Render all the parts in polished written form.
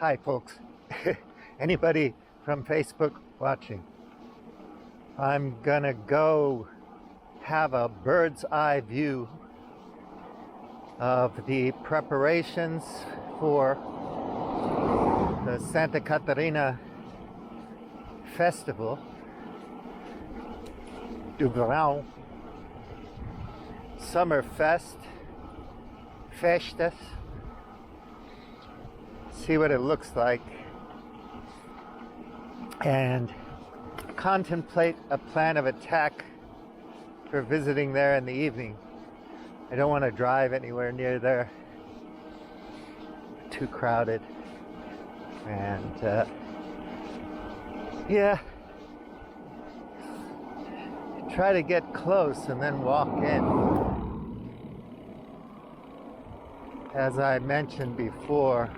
Hi folks. Anybody from Facebook watching? I'm gonna go have a bird's eye view of the preparations for the Santa Catarina festival du Verão Summer Fest Festas. See what it looks like and contemplate a plan of attack for visiting there in the evening. I don't want to drive anywhere near there. Too crowded. And yeah, try to get close and then walk in. As I mentioned before,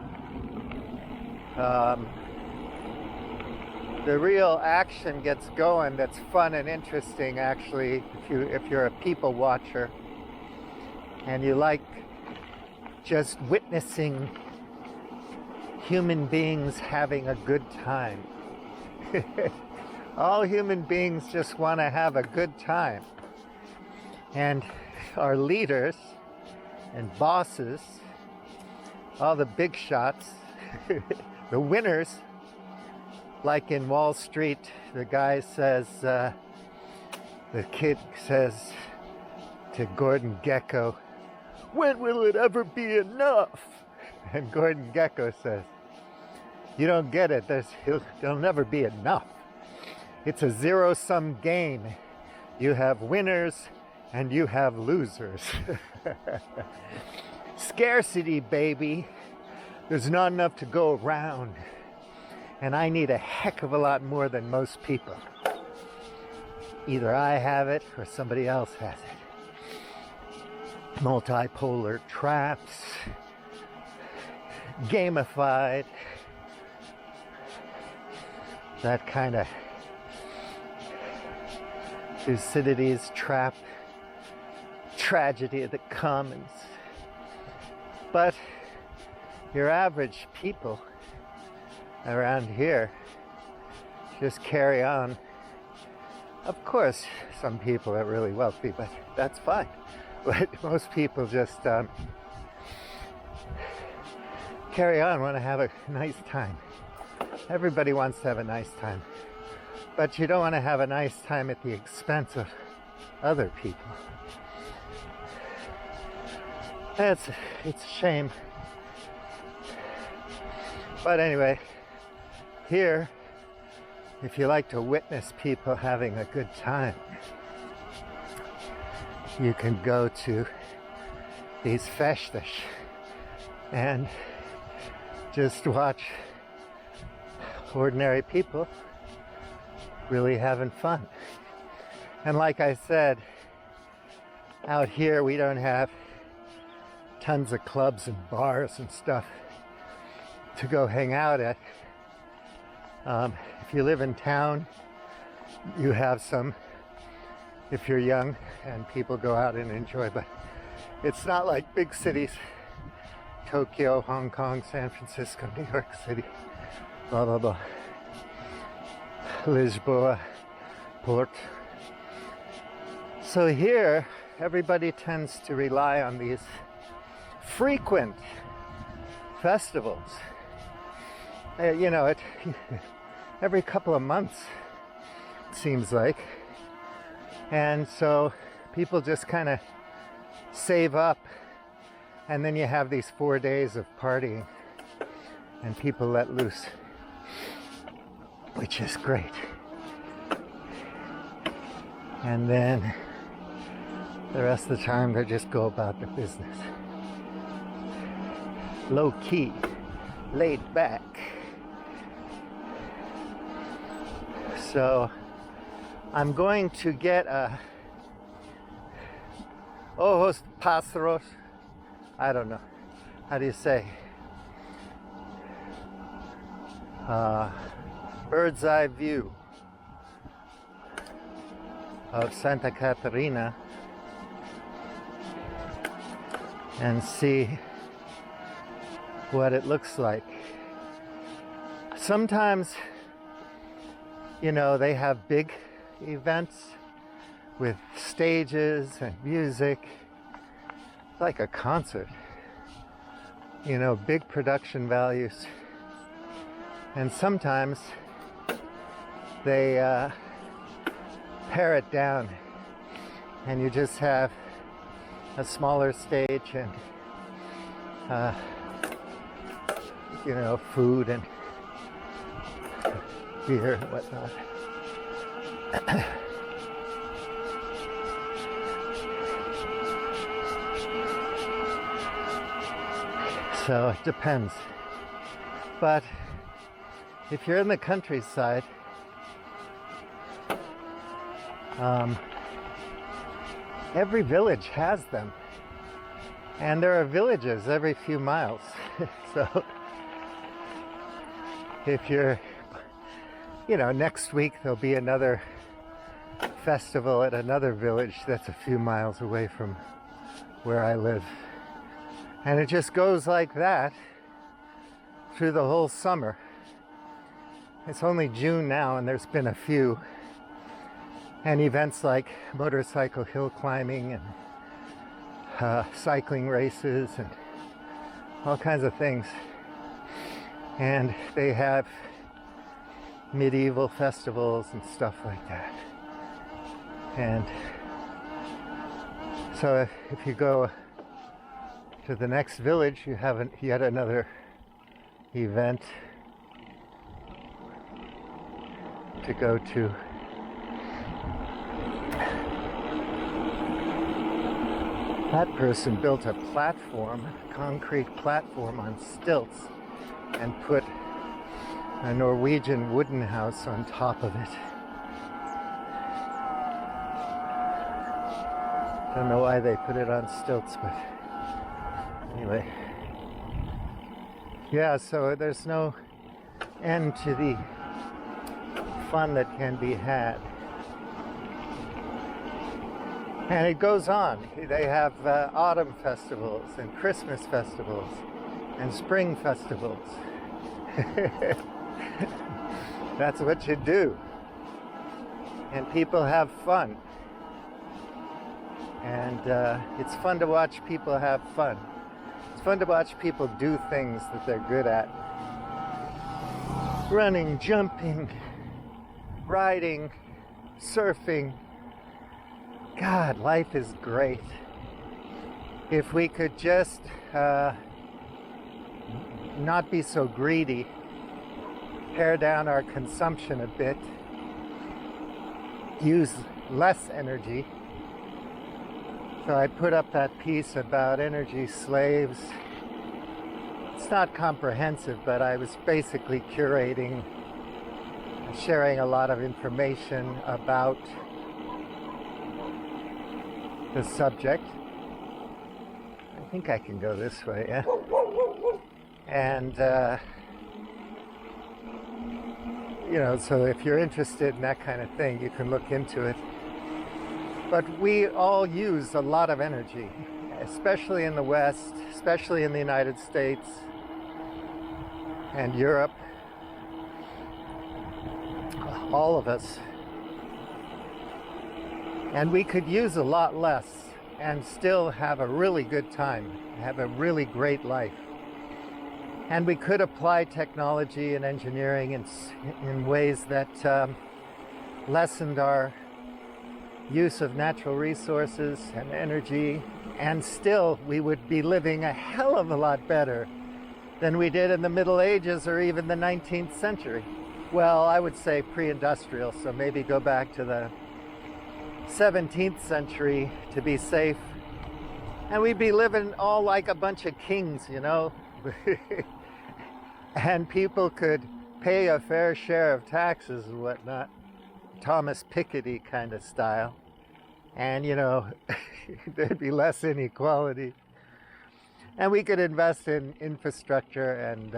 the real action gets going that's fun and interesting, actually, if you're a people watcher and you like just witnessing human beings having a good time. All human beings just want to have a good time. And our leaders and bosses, all the big shots, the winners, like in Wall Street, the guy says, the kid says to Gordon Gekko, "When will it ever be enough?" And Gordon Gekko says, "You don't get it. There'll never be enough. It's a zero-sum game. You have winners and you have losers." Scarcity, baby. There's not enough to go around. And I need a heck of a lot more than most people. Either I have it or somebody else has it. Multipolar traps, gamified, that kind of Thucydides trap, tragedy of the commons. But your average people around here just carry on. Of course, some people are really wealthy, but that's fine. But most people just carry on, want to have a nice time. Everybody wants to have a nice time, but you don't want to have a nice time at the expense of other people. It's a shame. But anyway, here, if you like to witness people having a good time, you can go to these festas and just watch ordinary people really having fun. And like I said, out here we don't have tons of clubs and bars and stuff to go hang out at. If you live in town, you have some if you're young and people go out and enjoy, but it's not like big cities, Tokyo, Hong Kong, San Francisco, New York City, blah blah blah, Lisboa, Port. So here everybody tends to rely on these frequent festivals. You know, every couple of months, it seems like. And so people just kind of save up, and then you have these 4 days of partying, and people let loose, which is great. And then the rest of the time they just go about their business. Low key, laid back. So I'm going to get a ojos pájaros. I don't know. How do you say? Bird's eye view of Santa Catarina and see what it looks like. Sometimes, you know, they have big events with stages and music, like a concert, you know, big production values. And sometimes they pare it down and you just have a smaller stage and you know, food and beer and whatnot. So it depends. But if you're in the countryside, every village has them. And there are villages every few miles. So if you're, you know, next week there'll be another festival at another village that's a few miles away from where I live. And it just goes like that through the whole summer. It's only June now and there's been a few. And events like motorcycle hill climbing and cycling races and all kinds of things. And they have medieval festivals and stuff like that. And so if you go to the next village, you have yet another event to go to. That person built a platform, a concrete platform on stilts, and put a Norwegian wooden house on top of it. Don't know why they put it on stilts, but anyway. Yeah, so there's no end to the fun that can be had. And it goes on. They have autumn festivals and Christmas festivals and spring festivals. That's what you do. And people have fun. And it's fun to watch people have fun. It's fun to watch people do things that they're good at. Running, jumping, riding, surfing. God, life is great. If we could just not be so greedy, pare down our consumption a bit, use less energy. So I put up that piece about energy slaves. It's not comprehensive, but I was basically curating, sharing a lot of information about the subject. I think I can go this way, yeah? And, you know, so if you're interested in that kind of thing, you can look into it. But we all use a lot of energy, especially in the West, especially in the United States and Europe. All of us. And we could use a lot less and still have a really good time, have a really great life. And we could apply technology and engineering in ways that lessened our use of natural resources and energy, and still we would be living a hell of a lot better than we did in the Middle Ages or even the 19th century. Well, I would say pre-industrial, so maybe go back to the 17th century to be safe. And we'd be living all like a bunch of kings, you know? And people could pay a fair share of taxes and whatnot. Thomas Piketty kind of style. And, you know, there'd be less inequality. And we could invest in infrastructure. And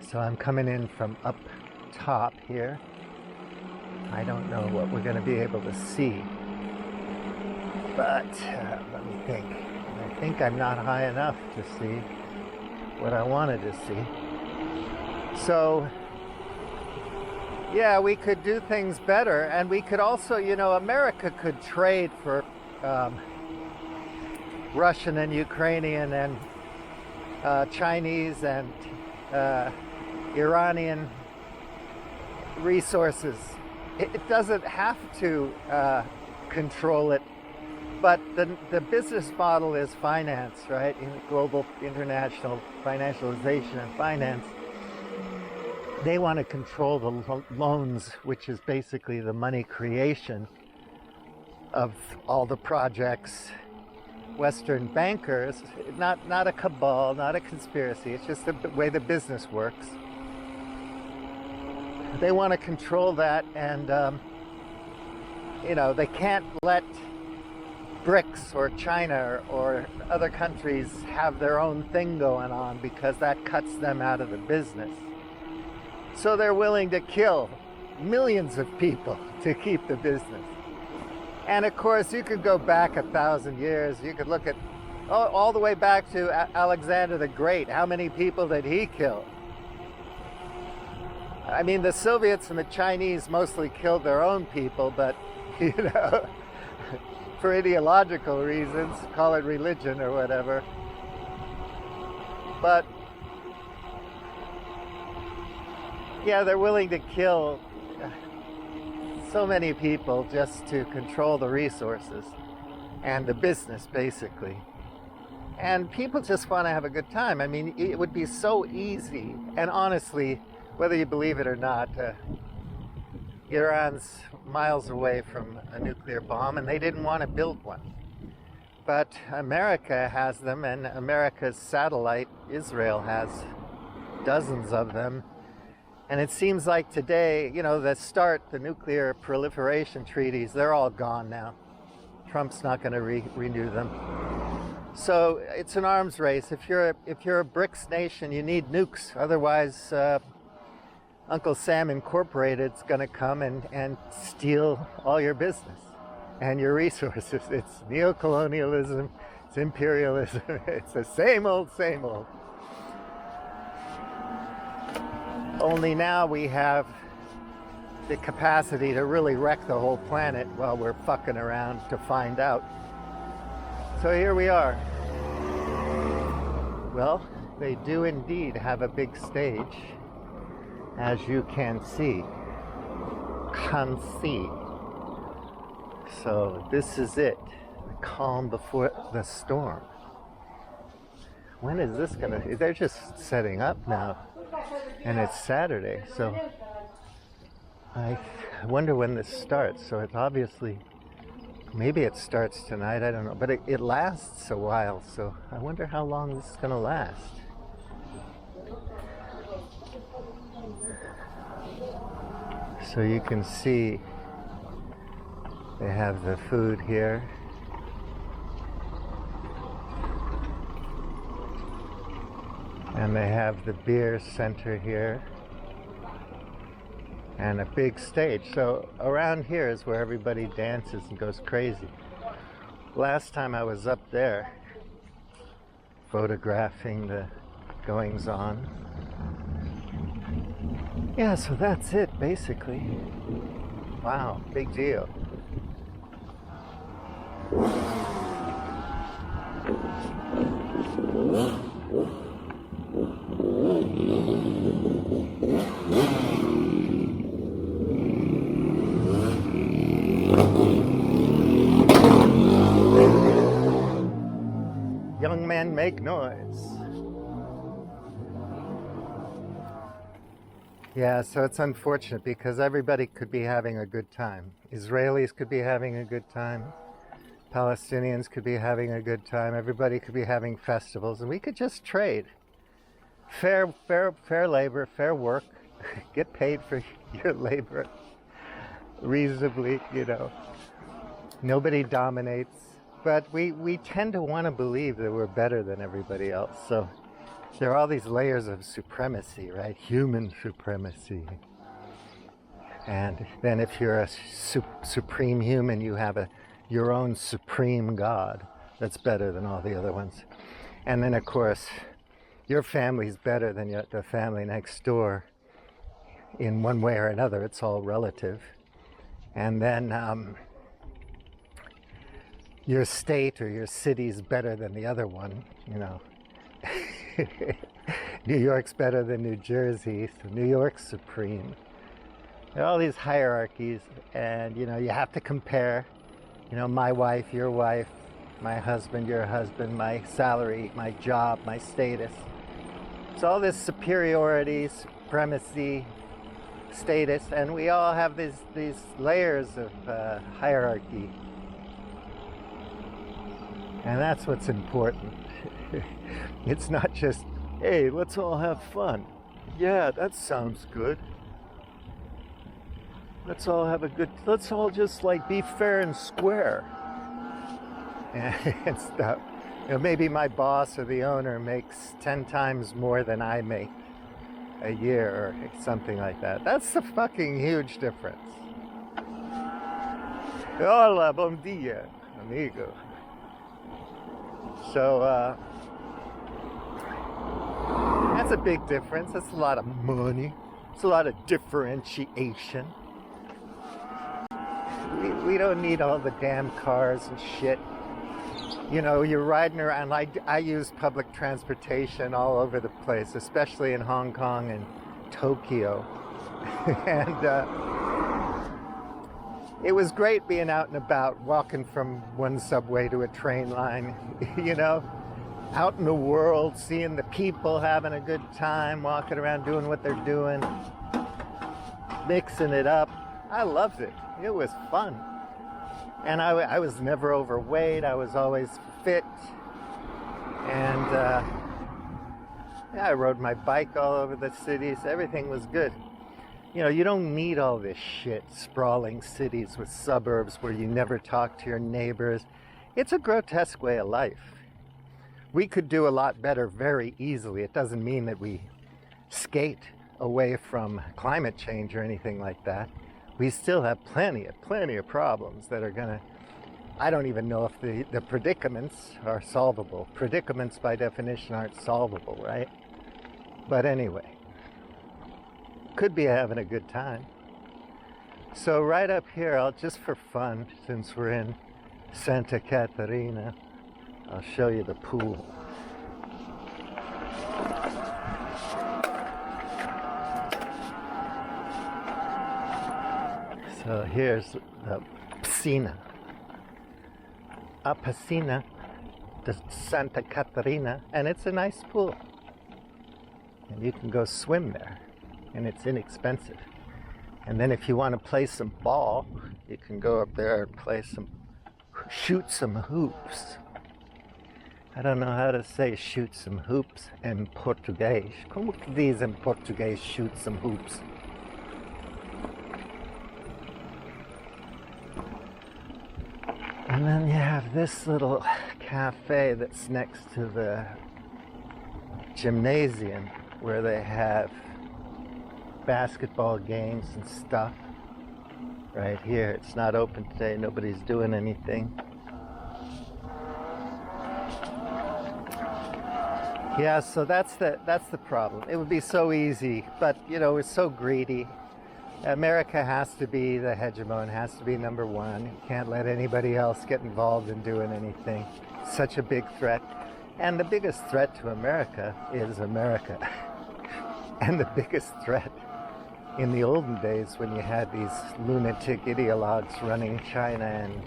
so I'm coming in from up top here. I don't know what we're going to be able to see. But let me think. I think I'm not high enough to see what I wanted to see. So, yeah, we could do things better, and we could also, America could trade for Russian and Ukrainian and Chinese and Iranian resources. It doesn't have to control it, but the business model is finance, right? In global international financialization and finance. They want to control the loans, which is basically the money creation of all the projects. Western bankers, not a cabal, not a conspiracy, it's just the way the business works. They want to control that, and they can't let BRICS or China or other countries have their own thing going on, because that cuts them out of the business. So they're willing to kill millions of people to keep the business. And of course, you could go back 1,000 years. You could look at all the way back to Alexander the Great. How many people did he kill? I mean, the Soviets and the Chinese mostly killed their own people, but, for ideological reasons, call it religion or whatever. But, yeah, they're willing to kill so many people just to control the resources and the business, basically. And people just want to have a good time. I mean, it would be so easy. And honestly, whether you believe it or not, Iran's miles away from a nuclear bomb, and they didn't want to build one. But America has them, and America's satellite, Israel, has dozens of them. And it seems like today, the nuclear proliferation treaties, they're all gone now. Trump's not going to renew them. So it's an arms race. If you're a BRICS nation, you need nukes. Otherwise, Uncle Sam Incorporated is going to come and steal all your business and your resources. It's neocolonialism, it's imperialism, it's the same old, same old. Only now we have the capacity to really wreck the whole planet while we're fucking around to find out. So here we are. Well, they do indeed have a big stage, as you can see. So this is it, the calm before the storm. When is this gonna? They're just setting up now, and it's Saturday, so I wonder when this starts. So it's obviously, maybe it starts tonight, I don't know, but it lasts a while, so I wonder how long this is gonna last. So you can see they have the food here. And they have the beer center here. And a big stage. So around here is where everybody dances and goes crazy. Last time I was up there photographing the goings on. Yeah, so that's it basically. Wow, big deal. Young men make noise. Yeah, so it's unfortunate because everybody could be having a good time. Israelis could be having a good time. Palestinians could be having a good time. Everybody could be having festivals, and we could just trade. Fair labor, fair work. Get paid for your labor reasonably, Nobody dominates. But we tend to want to believe that we're better than everybody else. So there are all these layers of supremacy, right? Human supremacy. And then if you're a supreme human, you have your own supreme God that's better than all the other ones. And then, of course, your family's better than the family next door in one way or another. It's all relative. And then your state or your city's better than the other one, you know. New York's better than New Jersey, so New York's supreme. There are all these hierarchies, and you know, you have to compare, you know, my wife, your wife, my husband, your husband, my salary, my job, my status. It's all this superiority, supremacy, status, and we all have these layers of hierarchy. And that's what's important. It's not just, hey, let's all have fun. Yeah, that sounds good. Let's all just like be fair and square. And stuff. You know, maybe my boss or the owner makes 10 times more than I make a year or something like that. That's a fucking huge difference. Hola, bom dia, amigo. So, that's a big difference. That's a lot of money. It's a lot of differentiation. We don't need all the damn cars and shit. You know, you're riding around. I use public transportation all over the place, especially in Hong Kong and Tokyo. And it was great being out and about, walking from one subway to a train line, you know, out in the world, seeing the people having a good time, walking around doing what they're doing, mixing it up. I loved it. It was fun. And I was never overweight. I was always fit. And yeah, I rode my bike all over the cities. Everything was good. You know, you don't need all this shit, sprawling cities with suburbs where you never talk to your neighbors. It's a grotesque way of life. We could do a lot better very easily. It doesn't mean that we skate away from climate change or anything like that. We still have plenty of problems that are gonna, I don't even know if the predicaments are solvable. Predicaments by definition aren't solvable, right? But anyway, could be having a good time. So right up here, just for fun, since we're in Santa Catarina, I'll show you the pool. So here's the piscina. A piscina de Santa Catarina, and it's a nice pool. And you can go swim there, and it's inexpensive. And then if you want to play some ball, you can go up there and shoot some hoops. I don't know how to say shoot some hoops in Portuguese. Como que diz em português shoot some hoops? And then you have this little cafe that's next to the gymnasium where they have basketball games and stuff. Right here, it's not open today, nobody's doing anything. Yeah, so that's the problem. It would be so easy, but you know, we're so greedy. America has to be the hegemon, has to be number one. You can't let anybody else get involved in doing anything. Such a big threat. And the biggest threat to America is America. And the biggest threat in the olden days when you had these lunatic ideologues running China and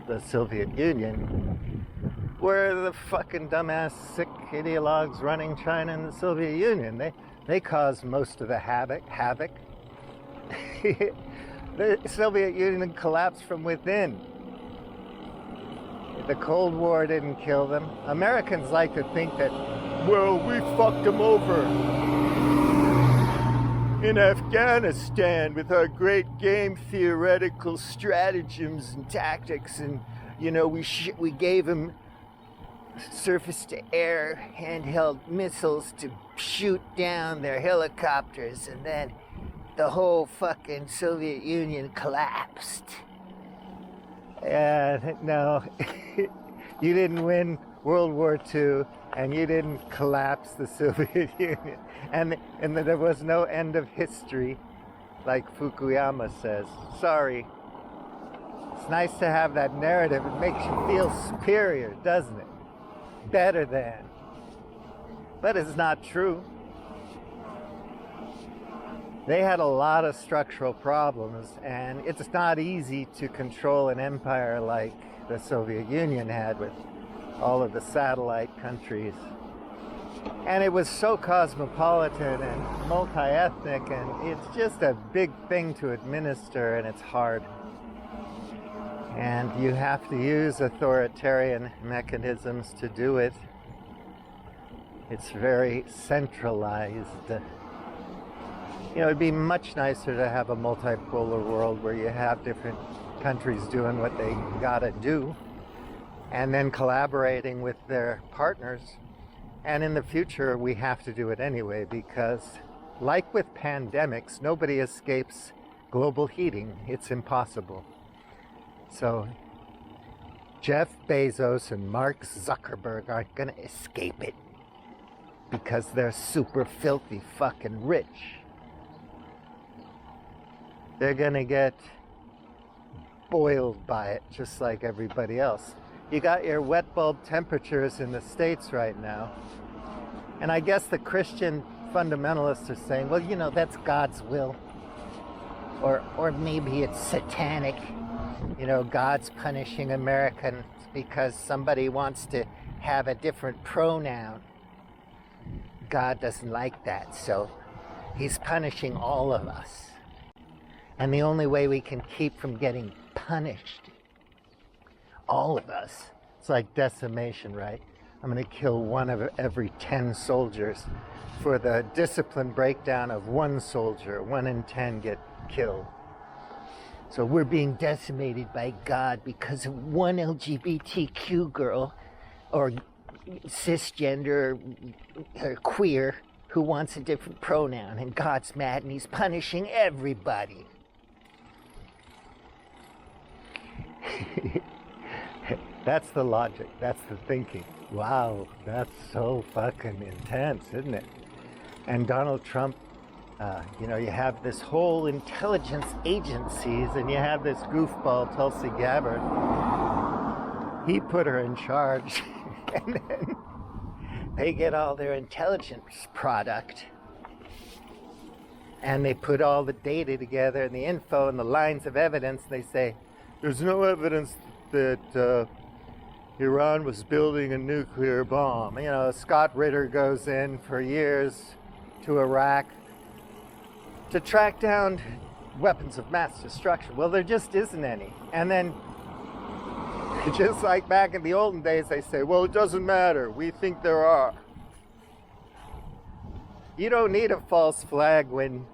the Soviet Union were the fucking dumbass sick ideologues running China and the Soviet Union. They caused most of the havoc. The Soviet Union collapsed from within. The Cold War didn't kill them. Americans like to think that, well, we fucked them over in Afghanistan with our great game theoretical stratagems and tactics, and you know, we gave them surface-to-air handheld missiles to shoot down their helicopters, and then the whole fucking Soviet Union collapsed. No, you didn't win World War II, and you didn't collapse the Soviet Union, and there was no end of history, like Fukuyama says. Sorry. It's nice to have that narrative. It makes you feel superior, doesn't it? Better than. But it's not true. They had a lot of structural problems, and it's not easy to control an empire like the Soviet Union had with all of the satellite countries. And it was so cosmopolitan and multi-ethnic, and it's just a big thing to administer, and it's hard. And you have to use authoritarian mechanisms to do it. It's very centralized. You know, it'd be much nicer to have a multipolar world where you have different countries doing what they gotta do and then collaborating with their partners. And in the future, we have to do it anyway, because like with pandemics, nobody escapes global heating. It's impossible. So Jeff Bezos and Mark Zuckerberg aren't gonna escape it because they're super filthy fucking rich. They're gonna get boiled by it just like everybody else. You got your wet bulb temperatures in the States right now. And I guess the Christian fundamentalists are saying, well, you know, that's God's will. Or maybe it's satanic. You know, God's punishing Americans because somebody wants to have a different pronoun. God doesn't like that, so he's punishing all of us. And the only way we can keep from getting punished, all of us, it's like decimation, right? I'm going to kill one of every 10 soldiers for the discipline breakdown of one soldier. 1 in 10 get killed. So we're being decimated by God because of one LGBTQ girl or cisgender or queer who wants a different pronoun, and God's mad and he's punishing everybody. That's the logic. That's the thinking. Wow, that's so fucking intense, isn't it? And Donald Trump, you know, you have this whole intelligence agencies, and you have this goofball Tulsi Gabbard. He put her in charge, and then they get all their intelligence product, and they put all the data together and the info and the lines of evidence. They say, there's no evidence that Iran was building a nuclear bomb. You know, Scott Ritter goes in for years to Iraq to track down weapons of mass destruction. Well, there just isn't any. And then, just like back in the olden days, they say, well, it doesn't matter. We think there are. You don't need a false flag when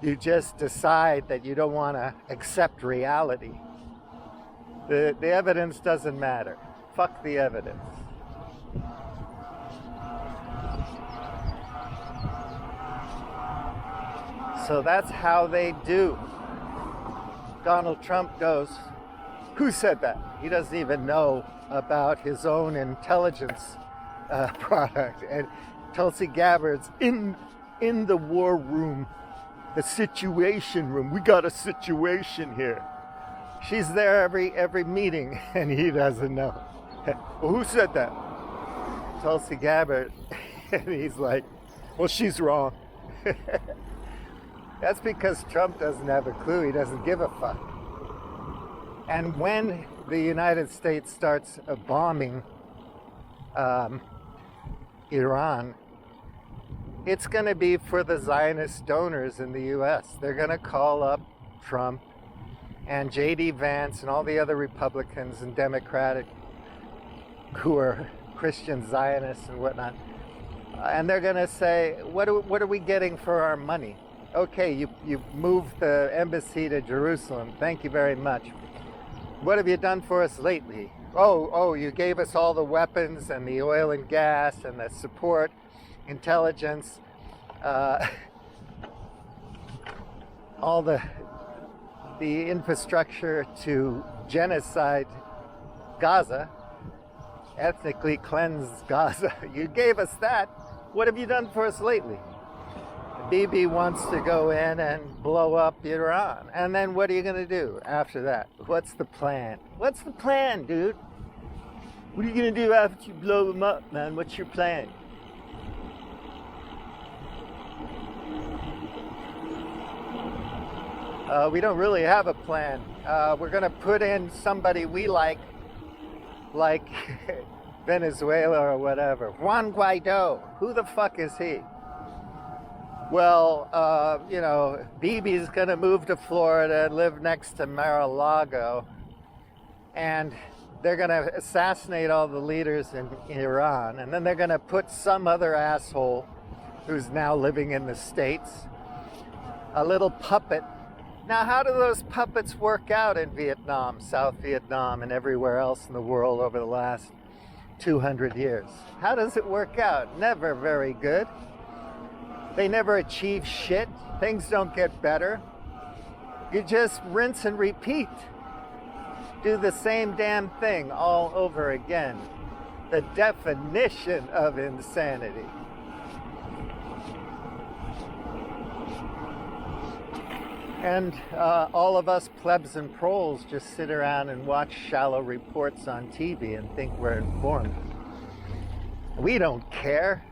you just decide that you don't want to accept reality. The evidence doesn't matter. Fuck the evidence. So that's how they do. Donald Trump goes, who said that? He doesn't even know about his own intelligence product. And Tulsi Gabbard's in the war room, the situation room. We got a situation here. She's there every meeting, and he doesn't know. Well, who said that? Tulsi Gabbard. And he's like, well, she's wrong. That's because Trump doesn't have a clue. He doesn't give a fuck. And when the United States starts bombing Iran, it's going to be for the Zionist donors in the U.S. They're going to call up Trump and J.D. Vance and all the other Republicans and Democratic who are Christian Zionists and whatnot. And they're going to say, what are we getting for our money? Okay, you moved the embassy to Jerusalem. Thank you very much. What have you done for us lately? Oh, you gave us all the weapons and the oil and gas and the support, intelligence, all the infrastructure to genocide Gaza. ethnically cleanse Gaza. You gave us that. What have you done for us lately? Bibi wants to go in and blow up Iran. And then what are you going to do after that? What's the plan? What's the plan, dude? What are you going to do after you blow them up, man? What's your plan? We don't really have a plan. We're going to put in somebody we like Venezuela or whatever. Juan Guaido. Who the fuck is he? Well, Bibi's going to move to Florida and live next to Mar-a-Lago. And they're going to assassinate all the leaders in Iran. And then they're going to put some other asshole who's now living in the States, a little puppet. Now, how do those puppets work out in Vietnam, South Vietnam, and everywhere else in the world over the last 200 years? How does it work out? Never very good. They never achieve shit. Things don't get better. You just rinse and repeat. Do the same damn thing all over again. The definition of insanity. And all of us plebs and proles just sit around and watch shallow reports on TV and think we're informed. We don't care,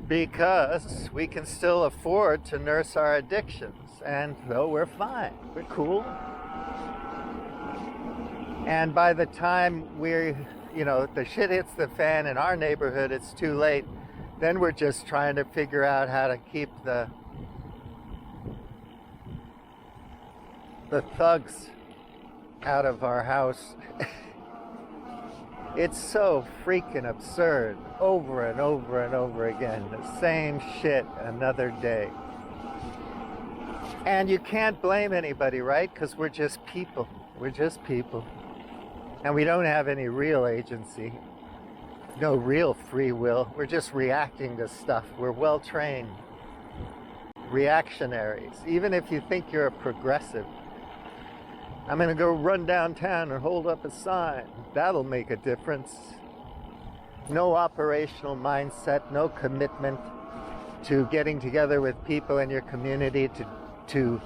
because we can still afford to nurse our addictions. And so we're fine. We're cool. And by the time the shit hits the fan in our neighborhood, it's too late. Then we're just trying to figure out how to keep the thugs out of our house. It's so freaking absurd, over and over and over again. The same shit another day. And you can't blame anybody, right? Because we're just people. We're just people. And we don't have any real agency. No real free will. We're just reacting to stuff. We're well trained reactionaries. Even if you think you're a progressive, I'm going to go run downtown and hold up a sign. That'll make a difference. No operational mindset, no commitment to getting together with people in your community to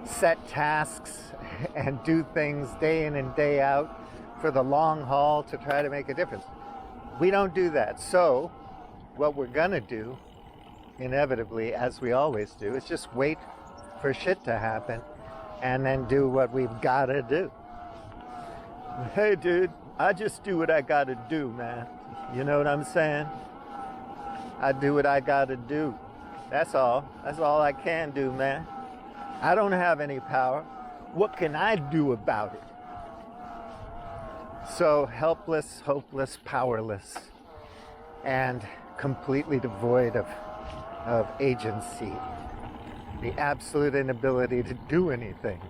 set tasks and do things day in and day out for the long haul to try to make a difference. We don't do that. So what we're going to do, inevitably, as we always do, is just wait for shit to happen and then do what we've got to do. Hey, dude, I just do what I got to do, man. You know what I'm saying? I do what I got to do. That's all. That's all I can do, man. I don't have any power. What can I do about it? So helpless, hopeless, powerless, and completely devoid of agency. The absolute inability to do anything.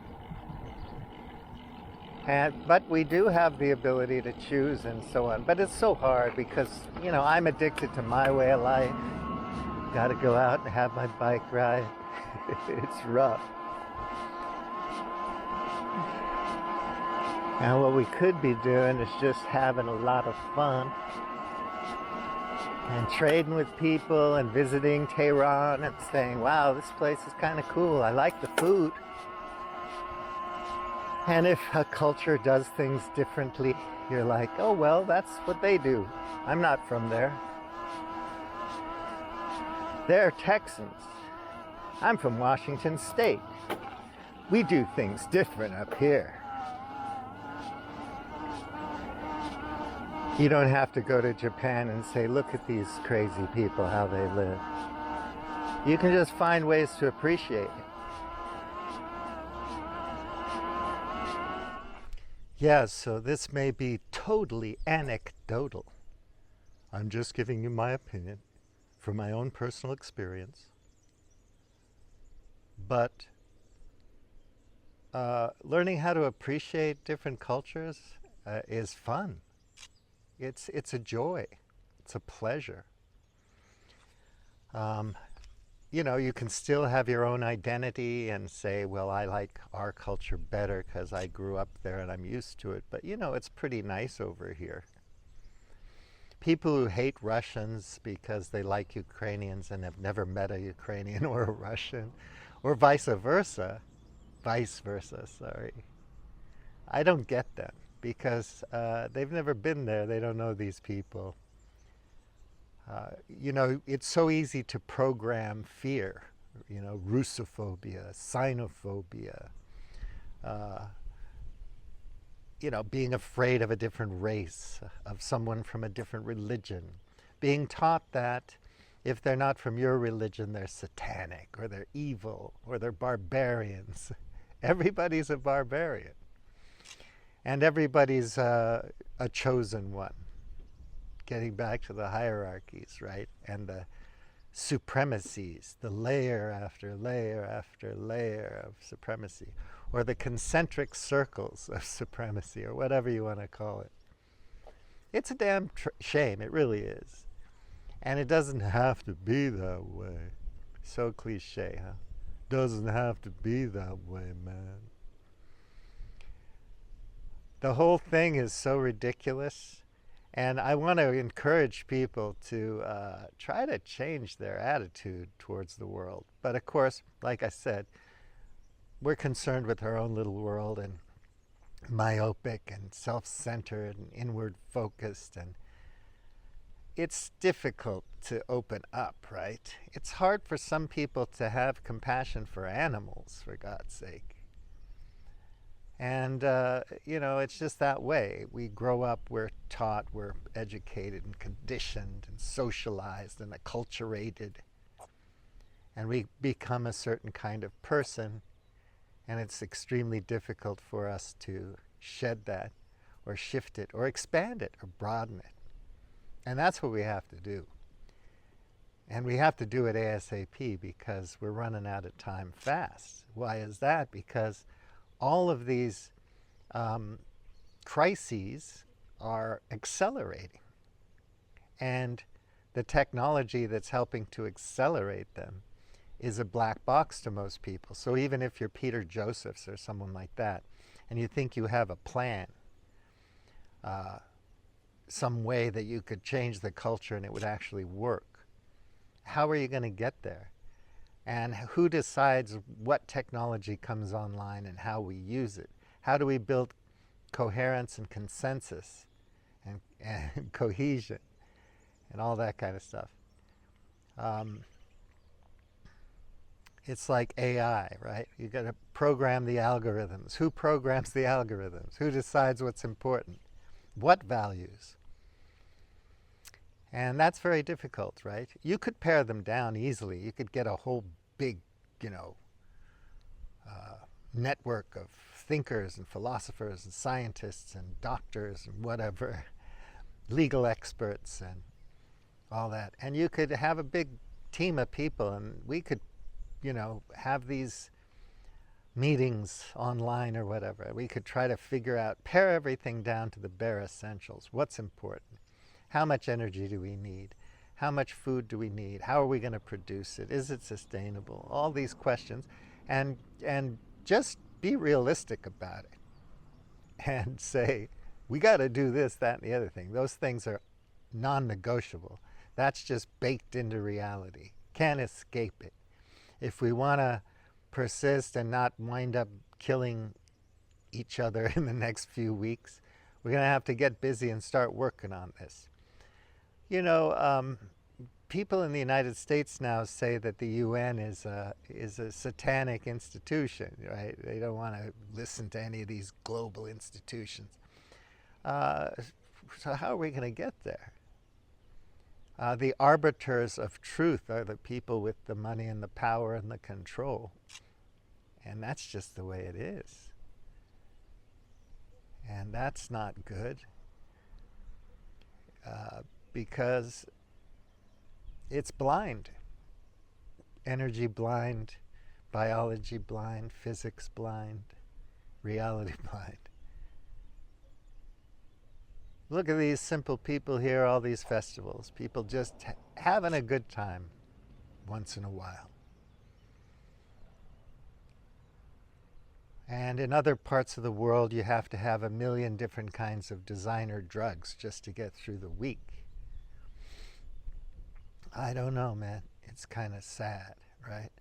But we do have the ability to choose and so on. But it's so hard because, I'm addicted to my way of life. Got to go out and have my bike ride. It's rough. And what we could be doing is just having a lot of fun and trading with people and visiting Tehran and saying, wow, this place is kind of cool. I like the food. And if a culture does things differently, you're like, oh, well, that's what they do. I'm not from there. They're Texans. I'm from Washington State. We do things different up here. You don't have to go to Japan and say, look at these crazy people, how they live. You can just find ways to appreciate it. Yeah, so this may be totally anecdotal. I'm just giving you my opinion from my own personal experience. But learning how to appreciate different cultures is fun. It's a joy. It's a pleasure. You can still have your own identity and say, well, I like our culture better because I grew up there and I'm used to it. But, it's pretty nice over here. people who hate Russians because they like Ukrainians and have never met a Ukrainian or a Russian, or vice versa, sorry. I don't get them because they've never been there. They don't know these people. You know, it's so easy to program fear, you know, Russophobia, Sinophobia, uh, you know, being afraid of a different race, of someone from a different religion, being taught that if they're not from your religion, they're satanic, or they're evil, or they're barbarians. Everybody's a barbarian. And everybody's a chosen one. Getting back to the hierarchies, right? And the supremacies, the layer after layer after layer of supremacy, or the concentric circles of supremacy, or whatever you want to call it. It's a damn shame, it really is. And it doesn't have to be that way. So cliche, huh? Doesn't have to be that way, man. The whole thing is so ridiculous. And I want to encourage people to try to change their attitude towards the world. But of course, like I said, we're concerned with our own little world and myopic and self-centered and inward focused, and it's difficult to open up, right? It's hard for some people to have compassion for animals, for God's sake. And, you know, it's just that way. We grow up, we're taught, we're educated and conditioned and socialized and acculturated. And we become a certain kind of person. And it's extremely difficult for us to shed that or shift it or expand it or broaden it. And that's what we have to do. And we have to do it ASAP because we're running out of time fast. Why is that? Because all of these crises are accelerating. And the technology that's helping to accelerate them is a black box to most people. So even if you're Peter Josephs or someone like that, and you think you have a plan, some way that you could change the culture and it would actually work, how are you going to get there? And who decides what technology comes online and how we use it? How do we build coherence and consensus and cohesion and all that kind of stuff? It's like AI, right? You got to program the algorithms. Who programs the algorithms? Who decides what's important? What values? And that's very difficult, right? You could pare them down easily. You could get a whole big, you know, network of thinkers and philosophers and scientists and doctors and whatever, legal experts and all that. And you could have a big team of people, and we could, you know, have these meetings online or whatever. We could try to figure out, pare everything down to the bare essentials. What's important? How much energy do we need? How much food do we need? How are we going to produce it? Is it sustainable? All these questions. And just be realistic about it. And say, we got to do this, that, and the other thing. Those things are non-negotiable. That's just baked into reality. Can't escape it. If we want to persist and not wind up killing each other in the next few weeks, we're going to have to get busy and start working on this. You know, people in the United States now say that the UN is a satanic institution, right? They don't want to listen to any of these global institutions. So how are we going to get there? The arbiters of truth are the people with the money and the power and the control. And that's just the way it is. And that's not good. Because it's blind. Energy blind, biology blind, physics blind, reality blind. Look at these simple people here, all these festivals. People just having a good time once in a while. And in other parts of the world, you have to have 1 million different kinds of designer drugs just to get through the week. I don't know, man. It's kind of sad, right?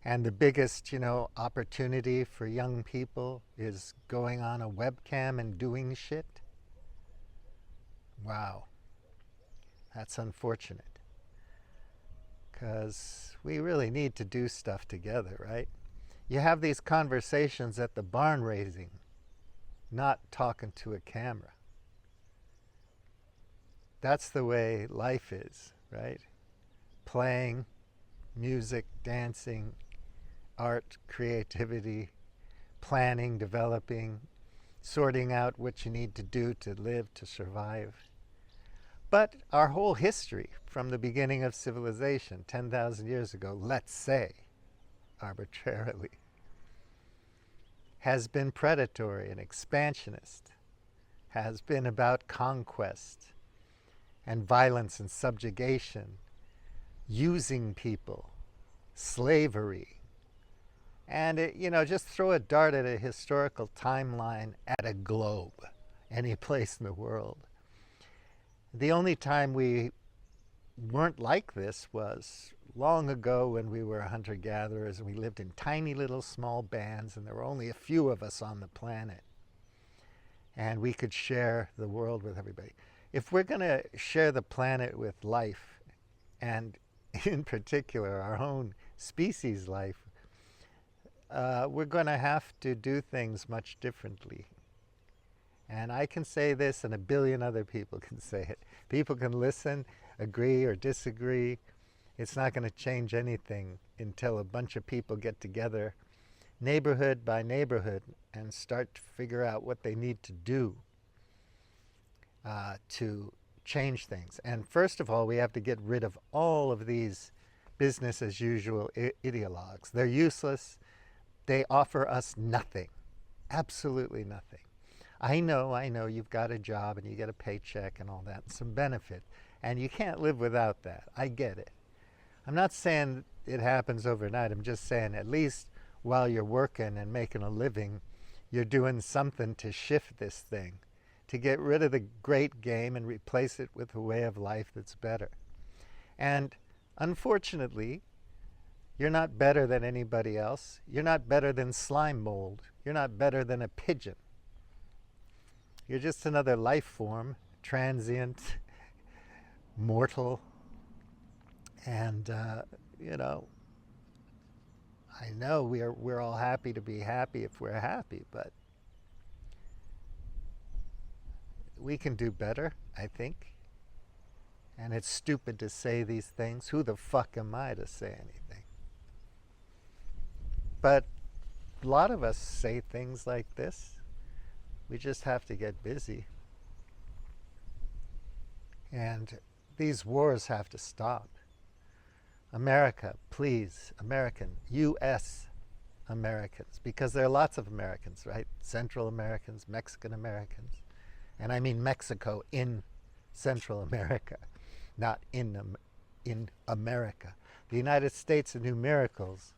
And the biggest, opportunity for young people is going on a webcam and doing shit. Wow, that's unfortunate. Because we really need to do stuff together, right? You have these conversations at the barn raising, not talking to a camera. That's the way life is, right? Playing, music, dancing, art, creativity, planning, developing, sorting out what you need to do to live, to survive. But our whole history from the beginning of civilization, 10,000 years ago, let's say, arbitrarily, has been predatory and expansionist, has been about conquest and violence and subjugation, using people, slavery. And just throw a dart at a historical timeline at a globe, any place in the world. The only time we weren't like this was long ago when we were hunter-gatherers and we lived in tiny little small bands and there were only a few of us on the planet. And we could share the world with everybody. If we're going to share the planet with life, and in particular our own species life, we're going to have to do things much differently. And I can say this and a billion other people can say it. People can listen, agree or disagree. It's not going to change anything until a bunch of people get together, neighborhood by neighborhood, and start to figure out what they need to do to change things. And first of all, we have to get rid of all of these business as usual ideologues. They're useless. They offer us nothing, absolutely nothing. I know you've got a job and you get a paycheck and all that, some benefit, and you can't live without that. I get it. I'm not saying it happens overnight. I'm just saying at least while you're working and making a living, you're doing something to shift this thing, to get rid of the great game and replace it with a way of life that's better. And unfortunately, you're not better than anybody else. You're not better than slime mold. You're not better than a pigeon. You're just another life form, transient, mortal. And, I know we're all happy to be happy if we're happy, but we can do better, I think. And it's stupid to say these things. Who the fuck am I to say anything? But a lot of us say things like this. We just have to get busy. And these wars have to stop. America, please, American, U.S. Americans, because there are lots of Americans, right? Central Americans, Mexican Americans. And I mean Mexico in Central America, not in America. The United States of New Miracles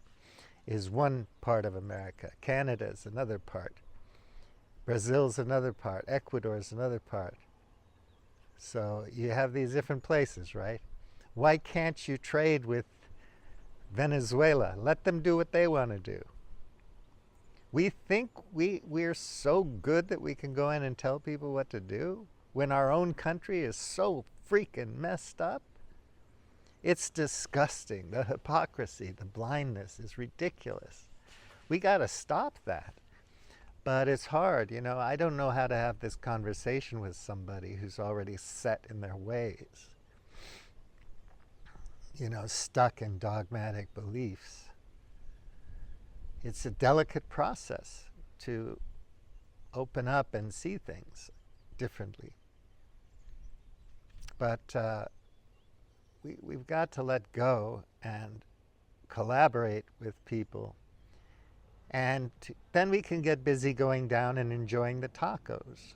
is one part of America. Canada is another part. Brazil's another part. Ecuador is another part. So you have these different places, right? Why can't you trade with Venezuela? Let them do what they want to do. We think we're so good that we can go in and tell people what to do when our own country is so freaking messed up. It's disgusting. The hypocrisy, the blindness is ridiculous. We got to stop that. But it's hard, I don't know how to have this conversation with somebody who's already set in their ways, stuck in dogmatic beliefs. It's a delicate process to open up and see things differently. But we've got to let go and collaborate with people. And then we can get busy going down and enjoying the tacos,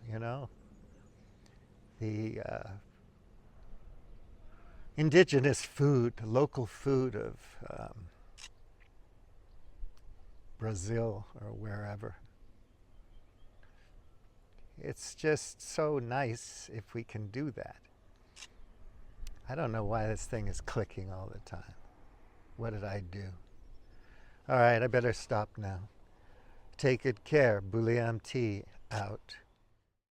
the indigenous food, the local food of Brazil or wherever. It's just so nice if we can do that. I don't know why this thing is clicking all the time. What did I do? All right, I better stop now. Take good care. Bulliam T out.